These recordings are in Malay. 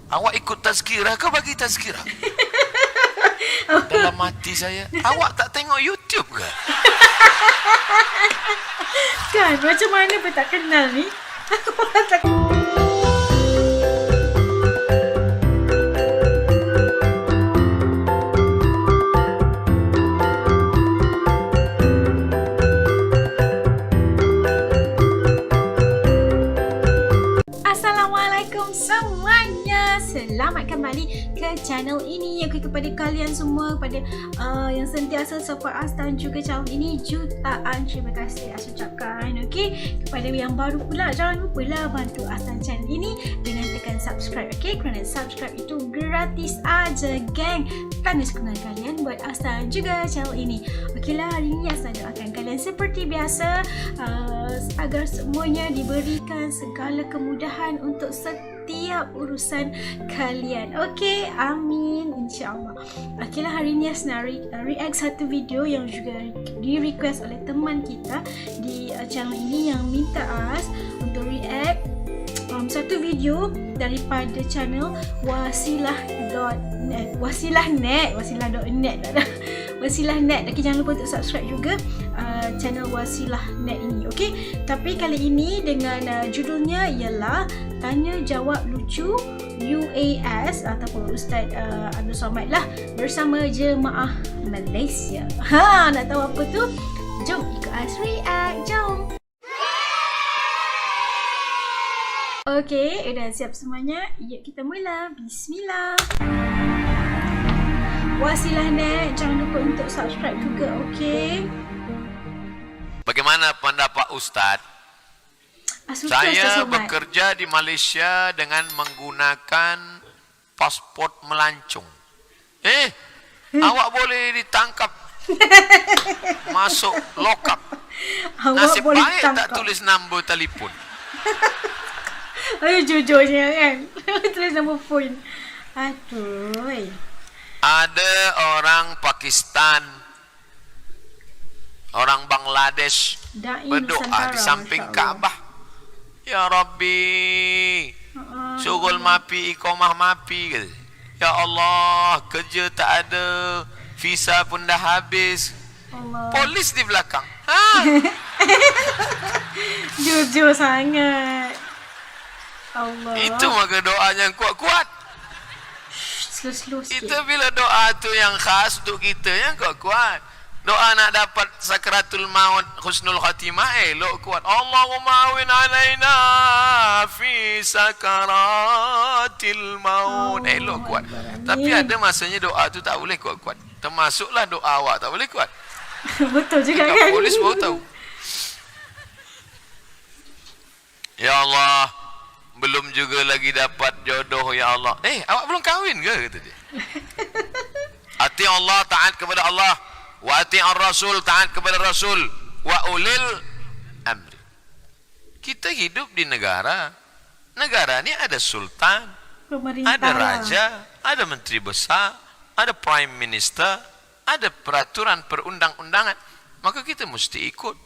Awak ikut tazkirah ke bagi tazkirah? Dalam hati saya, awak tak tengok YouTube ke? Kan, macam mana pun tak kenal ni. Orang tak... Assalamualaikum semuanya. Selamat kembali ke channel ini. Okey, kepada kalian semua, kepada yang sentiasa support As dan juga channel ini, jutaan terima kasih As ucapkan. Okey, kepada yang baru pula, jangan lupalah bantu As dan channel ini dengan tekan subscribe. Okey, kerana subscribe itu gratis aja, geng. Tanda sekenal kalian buat As dan juga channel ini. Okeylah, hari ini As doakan kalian seperti biasa agar semuanya diberikan segala kemudahan untuk setiap urusan kalian. Okey, amin, insya-Allah. Okeylah, hari ni As nak react satu video yang juga di-request oleh teman kita di channel ini yang minta As untuk react satu video daripada channel wasilah.net. Wasilah.net. Okay, jangan lupa untuk subscribe juga channel Wasilah.net ini. Okey, tapi kali ini dengan judulnya ialah Tanya Jawab Lucu UAS ataupun Ustaz Abdul Somad lah bersama Jemaah Malaysia. Nak tahu apa tu? Jom ikut As react. Jom. Okey, dah siap semuanya? Yuk kita mula. Bismillah. Wasilah.net, jangan lupa untuk subscribe juga, okey? Bagaimana pendapat Ustaz? Saya bekerja di Malaysia dengan menggunakan pasport melancong. Awak boleh ditangkap masuk lock up. Nasib baik tak tulis nombor telefon. Ayo jujurnya kan. Tulis nombor phone. Aduh. Ada orang Pakistan, orang Bangladesh berdoa di samping Kaabah. Ya Rabbi, syughul mapi, iqamah mapi. Ya Allah, kerja tak ada, visa pun dah habis. Allah. Polis di belakang. Jujur sangat. Allah. Itu maka doa yang kuat-kuat. Slow sikit. Itu bila doa tu yang khas untuk kita yang kuat-kuat. Doa nak dapat sakratul maut husnul khatimah, elok kuat. Allahumma awin alaina fi sakaratil maut, elok kuat. Tapi ada masanya doa tu tak boleh kuat-kuat. Termasuklah doa awak tak boleh kuat. Betul juga kan. Polis baru tahu. Ya Allah, belum juga lagi dapat jodoh, ya Allah. Awak belum kahwin ke? Kata dia. Ati Allah, taat kepada Allah. Wa ati ar-rasul, taat kepada Rasul. Wa ulil amri. Kita hidup di negara. Negara ni ada sultan, ada raja, ada menteri besar, ada prime minister, ada peraturan perundang-undangan. Maka kita mesti ikut.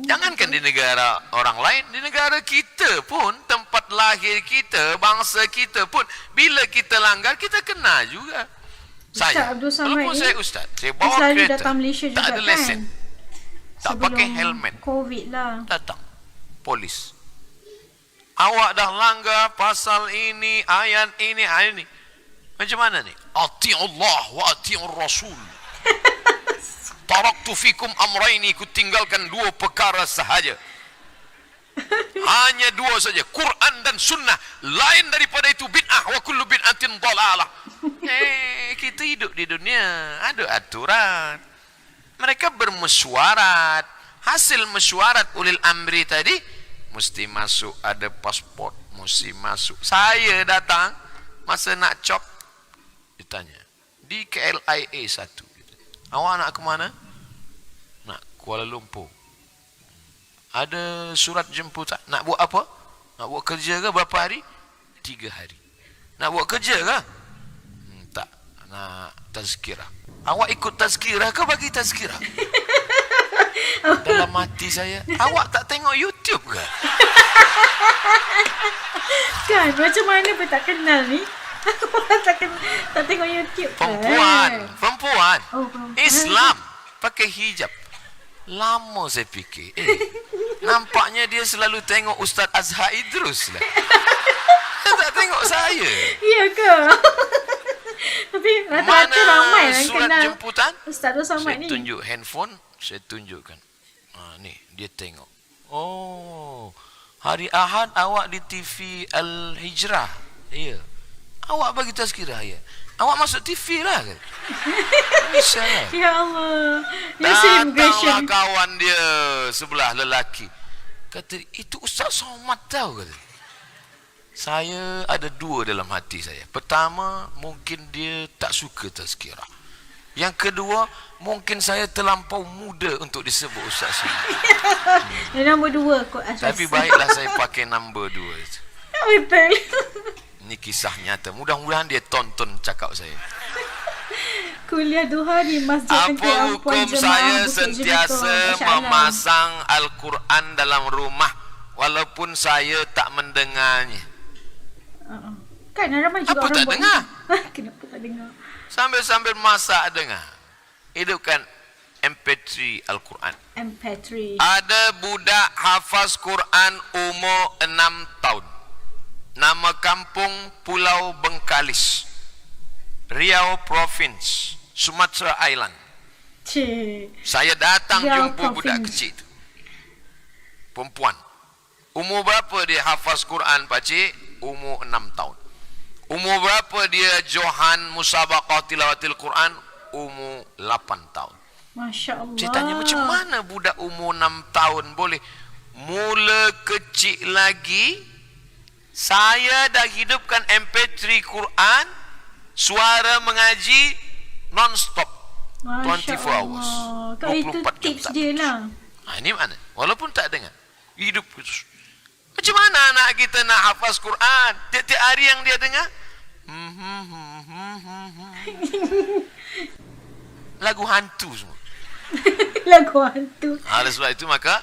Jangankan di negara orang lain, di negara kita pun, tempat lahir kita, bangsa kita pun, bila kita langgar, kita kena juga. Saya, walaupun saya ustaz, saya bawa kereta, datang Malaysia juga, tak ada lesen, tak pakai helmet, COVID lah, datang polis. Awak dah langgar pasal ini, ayat ini. Macam mana ni? Ati Allah wa ati Rasul. Taraktu fikum amraini, ku tinggalkan dua perkara sahaja. Hanya dua saja, Quran dan sunnah. Lain daripada itu bid'ah, wa kullu bid'atin dhalalah. Kita hidup di dunia, ada aturan. Mereka bermesyuarat. Hasil mesyuarat ulil amri tadi, mesti masuk, ada pasport, mesti masuk. Saya datang, masa nak cop, ditanya, di KLIA 1. Awak nak ke mana? Nak Kuala Lumpur. Ada surat jemputan. Nak buat apa? Nak buat kerja ke berapa hari? 3 hari. Nak buat kerja ke? Tak. Nak tazkirah. Awak ikut tazkirah ke bagi tazkirah? Dalam hati saya, awak tak tengok YouTube ke? Kan macam mana pun tak kenal ni. Orang tak tengok YouTube ke? Perempuan. Oh, perempuan. Islam pakai hijab. Lama saya fikir, nampaknya dia selalu tengok Ustaz Azhar Idrus lah. Dia tak tengok saya. Ya ke? Tapi rata-rata ramai yang surat kenal jemputan? Ustaz Rosamad ni. Saya tunjuk handphone, saya tunjukkan. Ni, dia tengok. Oh, hari Ahad awak di TV Al-Hijrah. Ya. Awak bagi tazkirah, ya. Awak masuk TV lah ke? Bisa lah. Ya Allah. Datanglah kawan dia sebelah lelaki. Kata, itu Ustaz Somad tahu kata. Saya ada dua dalam hati saya. Pertama, mungkin dia tak suka tazkirah. Yang kedua, mungkin saya terlampau muda untuk disebut Ustaz Somad. Yang nombor dua kot asas. Tapi baiklah saya pakai nombor dua itu. Betul. Ini kisah nyata. Mudah-mudahan dia tonton cakap saya. Kuliah duha di Masjid Negeri Apa Ampuan hukum Jemaah saya Bukit sentiasa Jelutong? Masya Allah. memasang Al-Quran dalam rumah walaupun saya tak mendengarnya? Kan ramai juga Apa orang tak buat dengar? ni. Kenapa tak dengar? Sambil-sambil masak dengar. Hidupkan MP3 Al-Quran. MP3. Ada budak hafaz Quran umur 6 tahun. Nama kampung Pulau Bengkalis, Riau Province, Sumatera Island. Cik. Saya datang Riau jumpa budak Province. kecil tu. Perempuan. Umur berapa dia hafaz Quran, pakcik? Umur 6 tahun. Umur berapa dia johan musabaqah tilawatil Quran? Umur 8 tahun. Masya Allah. Saya tanya, macam mana budak umur 6 tahun boleh? Mula kecil lagi, saya dah hidupkan MP3 Quran, suara mengaji non-stop. 24 hours. Kalau itu 24 jam tips tak dia putus. lah. Ini mana? Walaupun tak dengar, hidup khusus. Macam mana anak kita nak hafaz Quran? Tiap-tiap hari yang dia dengar, lagu hantu semua. Lagu hantu. Oleh sebab itu maka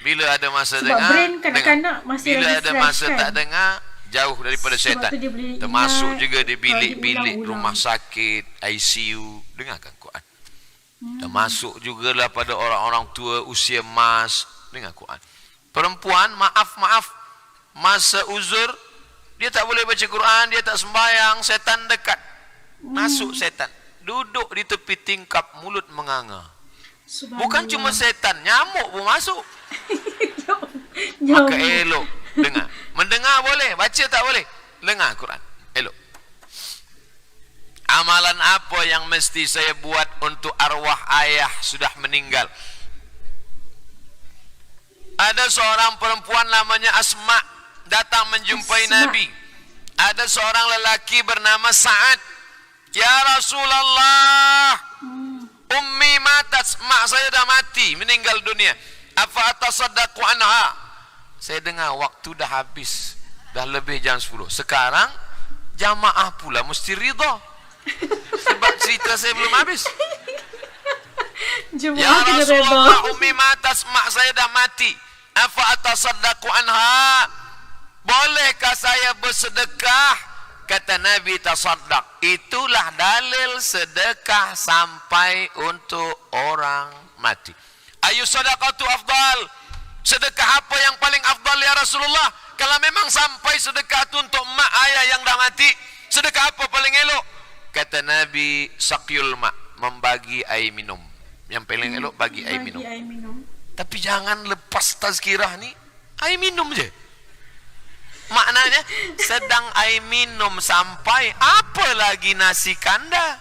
bila ada masa Sebab dengar, brain kanak-kanak dengar. masih Bila lagi ada fresh, masa kan? tak dengar, jauh daripada Sebab syaitan. tu dia boleh Termasuk ingat juga di kalau bilik-bilik diulang-ulang. rumah sakit, ICU, dengarkan Quran. Termasuk jugalah pada orang-orang tua usia emas, dengar Quran. Perempuan, maaf, masa uzur, dia tak boleh baca Quran, dia tak sembahyang, setan dekat. Masuk setan. Duduk di tepi tingkap, mulut menganga. Bukan cuma setan, nyamuk pun masuk. Maka elok dengar. Mendengar boleh, baca tak boleh. Dengar Quran, elok. Amalan apa yang mesti saya buat untuk arwah ayah sudah meninggal? Ada seorang perempuan namanya Asma datang menjumpai Asma. Nabi. Ada seorang lelaki bernama Sa'ad. Ya Rasulullah, ummi matat, mak saya dah mati, meninggal dunia. Afa atasaddaqu anha? Saya dengar waktu dah habis, dah lebih jam 10. Sekarang jamaah pula mesti ridha. Sebab cerita saya belum habis. Ya Rasulullah, ummi matas, mak saya dah mati. Afa atasaddaqu anha? Bolehkah saya bersedekah? Kata Nabi, tasaddaq. Itulah dalil sedekah sampai untuk orang mati. Ayu sadaqatu afdal? Sedekah apa yang paling afdal ya Rasulullah? Kalau memang sampai sedekah itu untuk mak ayah yang dah mati, sedekah apa paling elok? Kata Nabi, saqyul ma', membagi air minum. Yang paling elok bagi air minum. Tapi jangan lepas tazkirah ni air minum je. Maknanya sedang air minum sampai, apa lagi nasi kanda?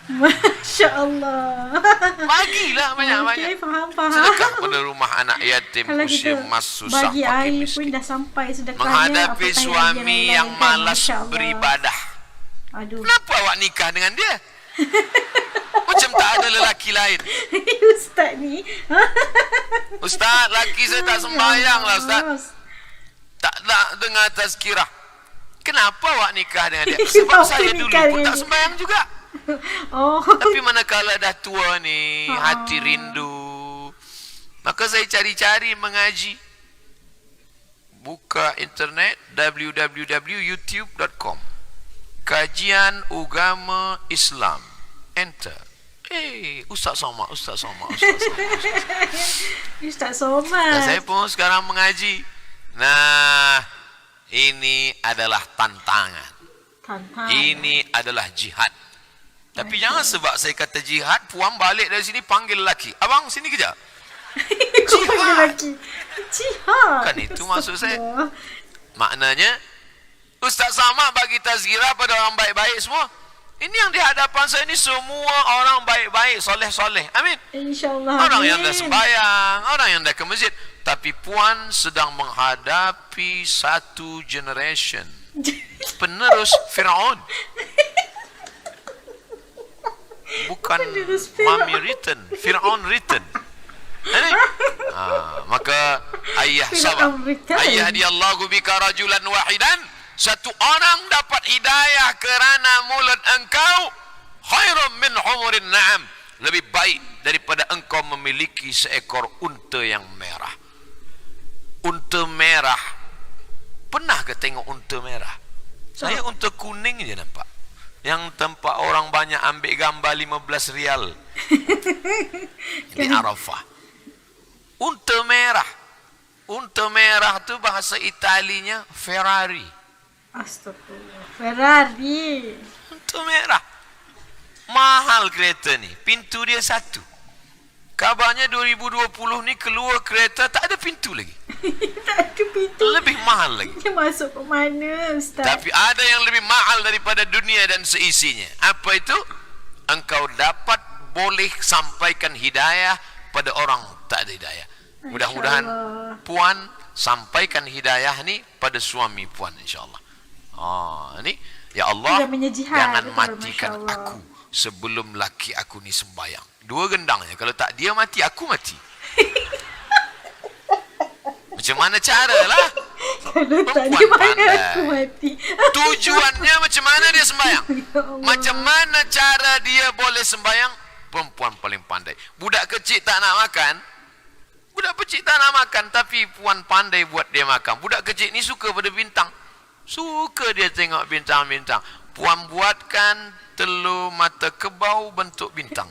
Masya Allah. Bagilah banyak-banyak. Okay, faham. Sedekah pada rumah anak yatim, Kalau usia kita emas, susah, bagi fakir, air miskin. pun dah sampai sedekahnya. Menghadapi apatah suami yang lain-lain, malas Masya Allah. beribadah. Aduh. Kenapa awak nikah dengan dia? Macam tak ada lelaki lain. Ustaz ni. Ustaz, laki saya tak sembahyang lah Ustaz. Tak nak dengar tazkirah. Kenapa awak nikah dengan dia? Sebab Kenapa saya dulu nikah pun dengan tak dia? sembahyang juga. Oh. Tapi manakala dah tua ni, hati rindu, Maka saya cari-cari mengaji. Buka internet www.youtube.com. Kajian Agama Islam. Enter. Ustaz Somad. Ustaz Dan Somad. saya pun sekarang mengaji. Nah, ini adalah tantangan. Ini adalah jihad. Tapi jangan sebab saya kata jihad, puan balik dari sini panggil lelaki. Abang, sini kejap. Jihad. Jihad. Kan itu maksud saya. Maknanya, Ustaz Somad bagi tazkirah pada orang baik-baik semua. Ini yang di hadapan saya ini semua orang baik-baik, soleh-soleh. Amin. InsyaAllah. Orang yang dah sembahyang, orang yang dah ke masjid. Tapi puan sedang menghadapi satu generation penerus Firaun. Bukan Mami written, Firaun written. Maka ayah sabar. Ayah hadiyallahu bika rajulan wahidan. Satu orang dapat hidayah kerana mulut engkau khairum min humurin na'am. Lebih baik daripada engkau memiliki seekor unta yang merah. Unta merah. Pernah ke tengok unta merah? Saya unta kuning je nampak. Yang tempat orang banyak ambil gambar 15 rial. Di Arafah. Unta merah. Unta merah tu bahasa Italinya Ferrari. Astagfirullah. Ferrari. Unta merah. Mahal kereta ni. Pintu dia satu. Kabarnya 2020 ni keluar kereta tak ada pintu lagi. Tak ada pintu. Lebih mahal lagi. Dia masuk ke mana, Ustaz? Tapi ada yang lebih mahal daripada dunia dan seisinya. Apa itu? Engkau dapat boleh sampaikan hidayah pada orang tak ada hidayah. Mudah-mudahan puan sampaikan hidayah ni pada suami puan, insyaAllah. Ni ya Allah, jangan matikan aku sebelum laki aku ni sembahyang. Dua gendangnya. Kalau tak dia mati, aku mati. Macam mana caralah? Kalau tak dia mana aku mati. Tujuannya macam mana dia sembahyang? Macam mana cara dia boleh sembahyang? Perempuan paling pandai. Budak kecil tak nak makan. Budak kecil tak nak makan, tapi puan pandai buat dia makan. Budak kecil ni suka pada bintang. Suka dia tengok bintang-bintang. Puan buatkan telur mata kebau bentuk bintang.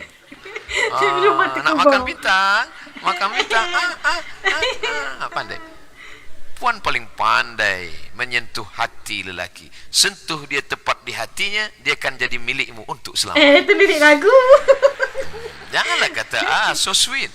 Nak makan bintang. Makan bintang. Pandai. Puan paling pandai menyentuh hati lelaki. Sentuh dia tepat di hatinya, dia akan jadi milikmu untuk selamanya. Itu lirik lagu. Janganlah kata, so sweet.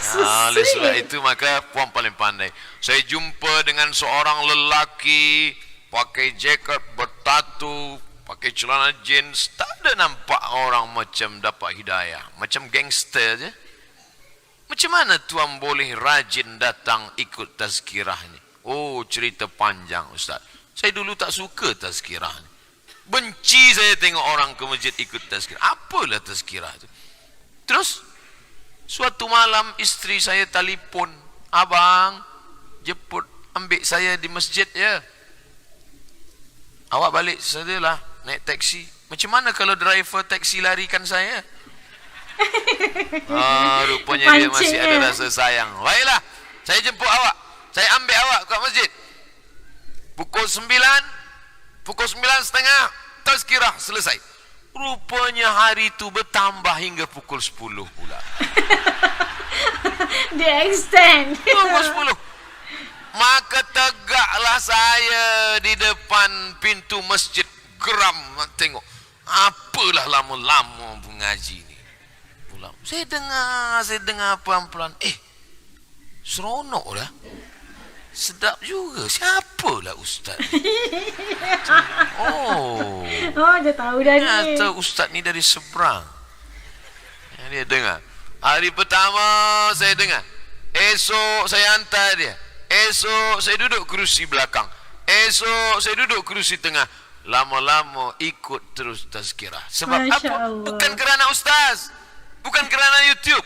So Oleh sweet. sebab itu maka puan paling pandai. Saya jumpa dengan seorang lelaki pakai jaket bertatu, pakai celana jeans, tak ada nampak orang macam dapat hidayah, macam gangster je. Macam mana tuan boleh rajin datang ikut tazkirah ni? Oh, cerita panjang, Ustaz. Saya dulu tak suka tazkirah ni. Benci saya tengok orang ke masjid ikut tazkirah. Apalah tazkirah tu? Terus suatu malam isteri saya telefon, abang jemput ambil saya di masjid ya. Awak balik sedialah naik taksi. Macam mana kalau driver taksi larikan saya? Rupanya dia masih ada rasa sayang. Baiklah, saya jemput awak. Saya ambil awak ke masjid. Pukul 9, pukul 9.30 tazkirah selesai. Rupanya hari itu bertambah hingga pukul 10 pula. Dia extend. Pukul 10. Maka tegaklah saya di depan pintu masjid. Geram tengok. Apalah lama-lama mengaji ni. Pulang. Saya dengar pelan-pelan. Seronok dah. Sedap juga. Siapalah ustaz ni? Oh, dia tahu dah ni. Ternyata ustaz ni dari seberang. Dia dengar. Hari pertama saya dengar. Esok saya hantar dia. Esok saya duduk kerusi belakang. Esok saya duduk kerusi tengah. Lama-lama ikut terus tazkirah. Sebab Masya apa? Allah. Bukan kerana ustaz. Bukan kerana YouTube.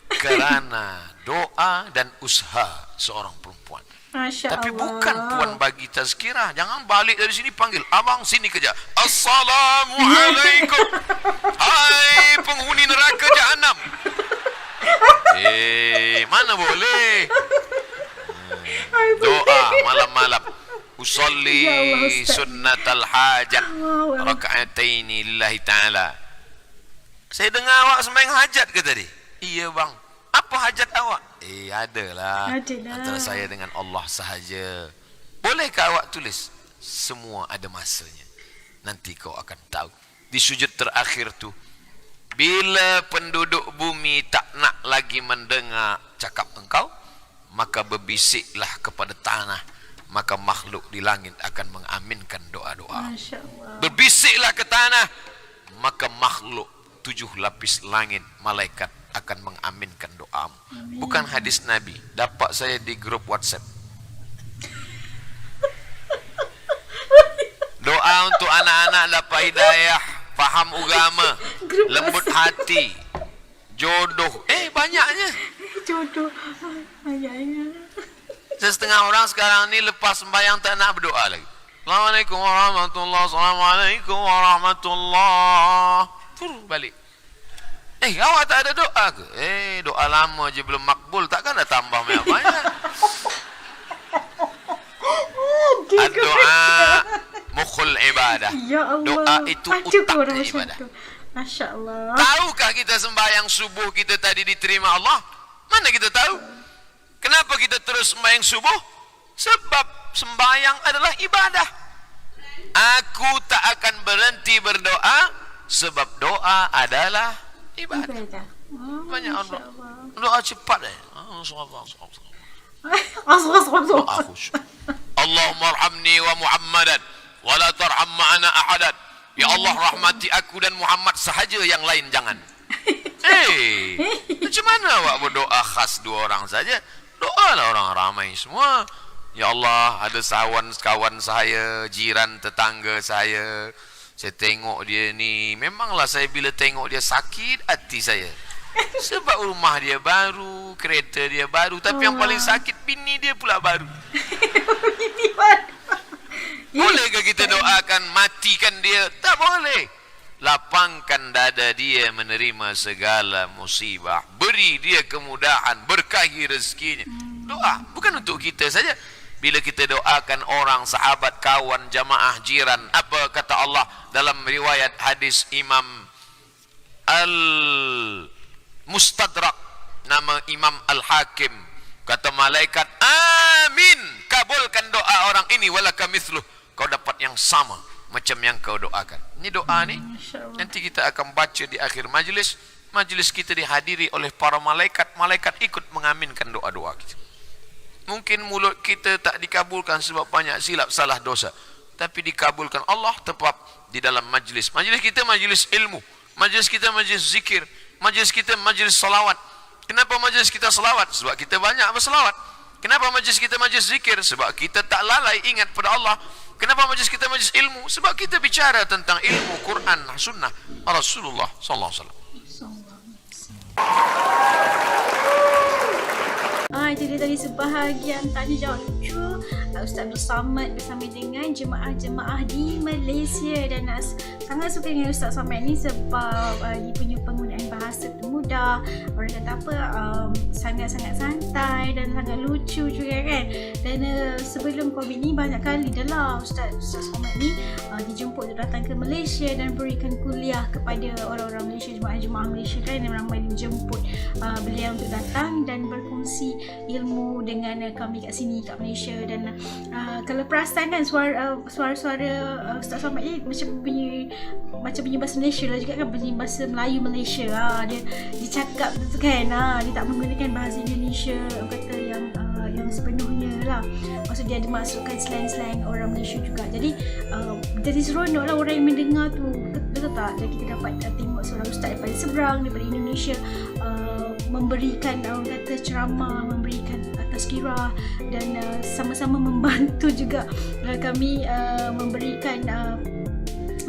Kerana doa dan usaha seorang perempuan. Masya Tapi Allah. bukan puan bagi tazkirah. Jangan balik dari sini panggil abang sini kejap. Assalamualaikum. Hai penghuni neraka jahanam. Mana boleh. Doa malam-malam. Usalli Ya Allah, Ustaz. sunnatal hajat raka'ataini lillahi ta'ala. Saya dengar awak sembahyang hajat ke tadi? Iya bang. Apa hajat awak? Adalah. Antara saya dengan Allah sahaja. Bolehkah awak tulis? Semua ada masanya. Nanti kau akan tahu. Di sujud terakhir tu, bila penduduk bumi tak nak lagi mendengar cakap engkau, maka berbisiklah kepada tanah, maka makhluk di langit akan mengaminkan doa-doa. Masya Allah. Berbisiklah ke tanah, maka makhluk 7 lapis langit malaikat akan mengaminkan doamu. Bukan hadis Nabi, dapat saya di grup WhatsApp. Doa untuk anak-anak dapat hidayah, faham agama, lembut hati, jodoh. Banyaknya. Jodoh. Ayahnya. Setengah orang sekarang ni lepas sembahyang tak nak berdoa lagi. Assalamualaikum warahmatullahi wabarakatuh. Assalamualaikum warahmatullahi. Balik. Awak tak ada doa ke? Doa lama je belum makbul, takkan dah tambah banyak-banyak. Doa mukhul ibadah. Ya Allah. Doa itu utaknya ibadah. Masya Allah. Tahukah kita sembahyang subuh kita tadi diterima Allah? Mana kita tahu? Kenapa kita terus sembahyang subuh? Sebab sembahyang adalah ibadah. Aku tak akan berhenti berdoa sebab doa adalah ibadah. Banyak orang doa cepat doa khusyuk. Allahumma arhamni wa Muhammadan wa la tarham ma'ana ahadan. Ya Allah, rahmati aku dan Muhammad sahaja, yang lain jangan. Macam mana awak berdoa khas 2 orang saja? Doalah orang ramai semua. Ya Allah, ada kawan saya, jiran tetangga saya tengok dia ni, memanglah saya bila tengok dia sakit hati saya. Sebab rumah dia baru, kereta dia baru, tapi yang paling sakit bini dia pula baru. Bini baru. Bolehkah kita doakan matikan dia? Tak boleh. Lapangkan dada dia menerima segala musibah. Beri dia kemudahan, berkahi rezekinya. Doa bukan untuk kita saja. Bila kita doakan orang, sahabat, kawan, jamaah, jiran, apa kata Allah dalam riwayat hadis Imam Al-Mustadrak, nama Imam Al-Hakim, kata malaikat, amin, kabulkan doa orang ini, walaka mithluh, kau dapat yang sama macam yang kau doakan. Ini doa ni nanti kita akan baca di akhir majlis. Majlis kita dihadiri oleh para malaikat. Malaikat ikut mengaminkan doa-doa kita. Mungkin mulut kita tak dikabulkan sebab banyak silap salah dosa, tapi dikabulkan Allah tepat di dalam majlis. Majlis kita majlis ilmu, majlis kita majlis zikir, majlis kita majlis salawat. Kenapa majlis kita salawat? Sebab kita banyak bersalawat. Kenapa majlis kita majlis zikir? Sebab kita tak lalai ingat pada Allah. Kenapa majlis kita majlis ilmu? Sebab kita bicara tentang ilmu Quran, sunnah Rasulullah sallallahu alaihi wasallam. Itu dia tadi sebahagian tanya jawab lucu Ustaz Abdul Samad bersama dengan jemaah-jemaah di Malaysia. Dan sangat suka dengan Ustaz Samad ni sebab dia punya penggunaan bahasa tu mudah, orang kata apa, sangat-sangat santai dan sangat lucu juga kan. Dan sebelum COVID ni banyak kali dah lah Ustaz Samad ni dijemput untuk datang ke Malaysia dan berikan kuliah kepada orang-orang Malaysia, jemaah-jemaah Malaysia kan, yang ramai dijemput beliau untuk datang dan berkongsi ilmu dengan kami kat sini kat Malaysia. Dan kalau perasan kan suara-suara Ustaz Samad ni macam bunyi bahasa Malaysia lah juga kan, bunyi bahasa Melayu Malaysia. Dia cakap tu kan, dia tak menggunakan bahasa Indonesia kata yang sepenuhnya lah. Maksud dia ada masukkan slang-slang orang Malaysia juga. Jadi seronok lah orang yang mendengar tu, betul tak? Dan kita dapat tengok seorang ustaz daripada seberang, daripada Indonesia, memberikan orang kata ceramah, memberikan tazkirah dan sama-sama membantu juga kami memberikan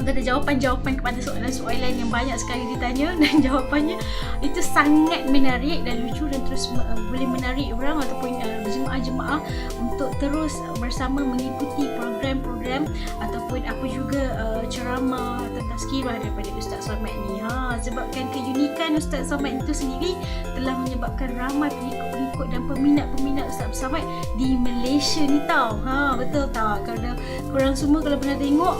kata jawapan-jawapan kepada soalan-soalan yang banyak sekali ditanya, dan jawapannya itu sangat menarik dan lucu dan terus boleh menarik orang ataupun jemaah-jemaah untuk terus bersama mengikuti program-program ataupun apa juga ceramah atau tazkirah daripada Ustaz Somad ni. Sebabkan keunikan Ustaz Somad itu sendiri telah menyebabkan ramai pengikut-pengikut dan peminat-peminat Ustaz Somad di Malaysia ni tau. Betul tak? Kalau korang semua kalau pernah tengok,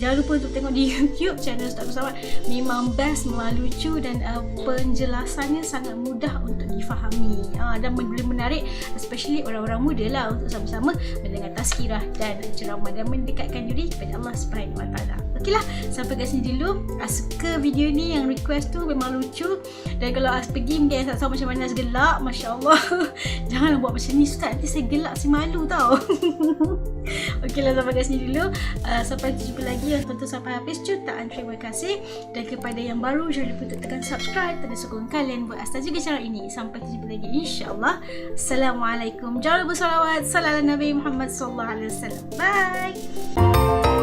jangan lupa untuk tengok di YouTube channel Ustaz Somad. Memang best, memang lucu dan penjelasannya sangat mudah untuk difahami dan boleh menarik especially orang-orang muda lah untuk sama-sama mendengar tazkirah dan ceramah dan mendekatkan diri kepada Allah Subhanahu Wa Taala. Okeylah, sampai kat sini dulu. Suka video ni, yang request tu memang lucu, dan kalau pergi mungkin tak tahu macam mana gelak, masya-Allah. Janganlah buat macam ni Ustaz, nanti saya gelak, saya malu tau. Okeylah, sampai kat sini dulu. Sampai jumpa lagi yang tonton sampai habis. Jutaan terima kasih. Dan kepada yang baru, jangan lupa untuk tekan subscribe, tanda sokong kalian buat Asta juga channel ini. Sampai jumpa lagi insya-Allah. Assalamualaikum. Jangan lupa salawat. Salam ala Nabi Muhammad sallallahu alaihi wasallam. Bye.